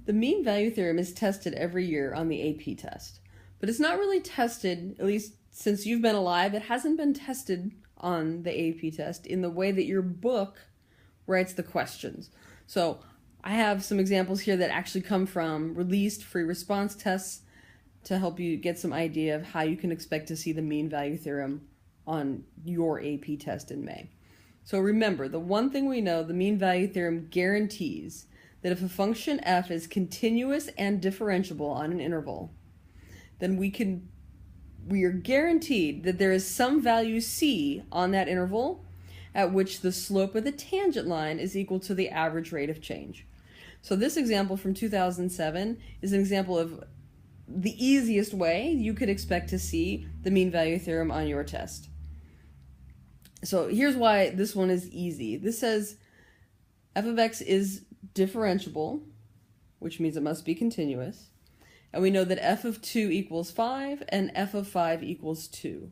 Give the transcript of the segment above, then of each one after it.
The mean value theorem is tested every year on the AP test, but it's not really tested, at least since you've been alive, it hasn't been tested on the AP test in the way that your book writes the questions. So I have some examples here that actually come from released free response tests to help you get some idea of how you can expect to see the mean value theorem on your AP test in May. So remember, the one thing we know, the mean value theorem guarantees that if a function f is continuous and differentiable on an interval, then we are guaranteed that there is some value c on that interval at which the slope of the tangent line is equal to the average rate of change. So this example from 2007 is an example of the easiest way you could expect to see the mean value theorem on your test. So here's why this one is easy. This says f of x is differentiable, which means it must be continuous. And we know that f of 2 equals 5 and f of 5 equals 2.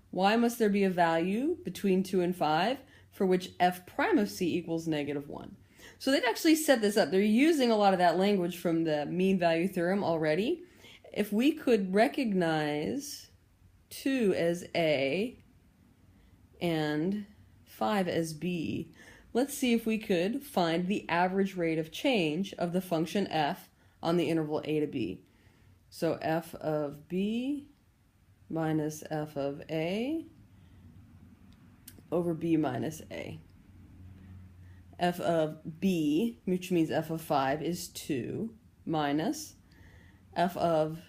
Why must there be a value between 2 and 5 for which f prime of c equals -1? So they've actually set this up. They're using a lot of that language from the mean value theorem already. If we could recognize 2 as a and 5 as b, let's see if we could find the average rate of change of the function f on the interval a to b. So f of b minus f of a over b minus a. F of b, which means f of 5, is 2, minus f of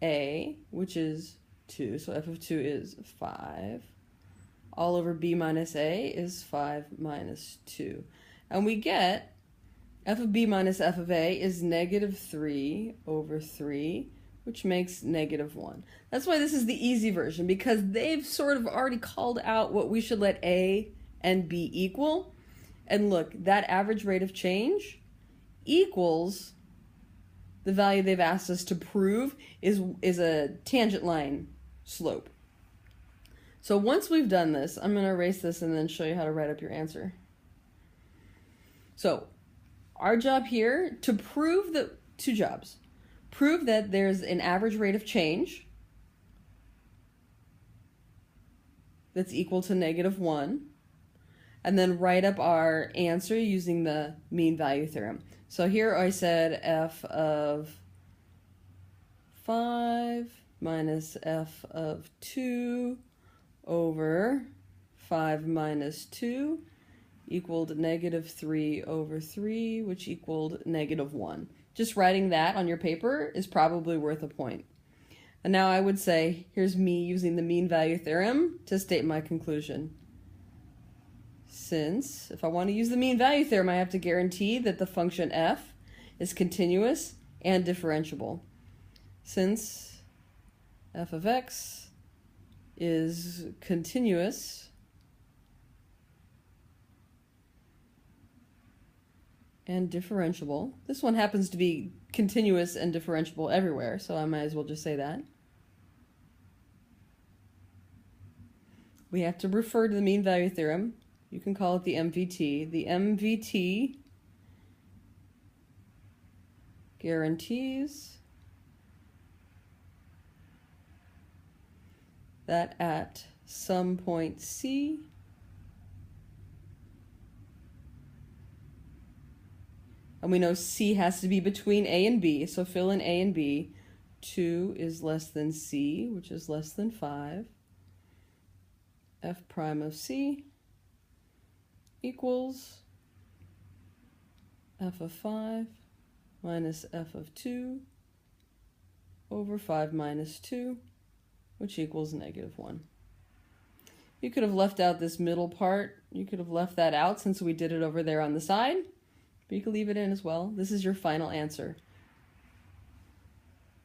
a, which is 2, so f of 2 is 5. All over b minus a is 5 minus 2. And we get f of b minus f of a is -3 over 3, which makes -1. That's why this is the easy version, because they've sort of already called out what we should let a and b equal. And look, that average rate of change equals the value they've asked us to prove is a tangent line slope. So once we've done this, I'm going to erase this and then show you how to write up your answer. So our job here, to prove that, two jobs. Prove that there's an average rate of change that's equal to -1, and then write up our answer using the mean value theorem. So here I said f of 5 minus f of 2 over 5 minus 2 equaled -3 over 3, which equaled -1. Just writing that on your paper is probably worth a point. And now I would say, here's me using the mean value theorem to state my conclusion. Since, if I want to use the mean value theorem, I have to guarantee that the function f is continuous and differentiable. Since f of x is continuous and differentiable. This one happens to be continuous and differentiable everywhere, so I might as well just say that. We have to refer to the mean value theorem. You can call it the MVT. The MVT guarantees that at some point C, and we know C has to be between A and B, so fill in A and B. 2 is less than C, which is less than 5. F prime of C equals f of 5 minus f of 2 over 5 minus 2, which equals -1. You could have left out this middle part. You could have left that out since we did it over there on the side, but you can leave it in as well. This is your final answer.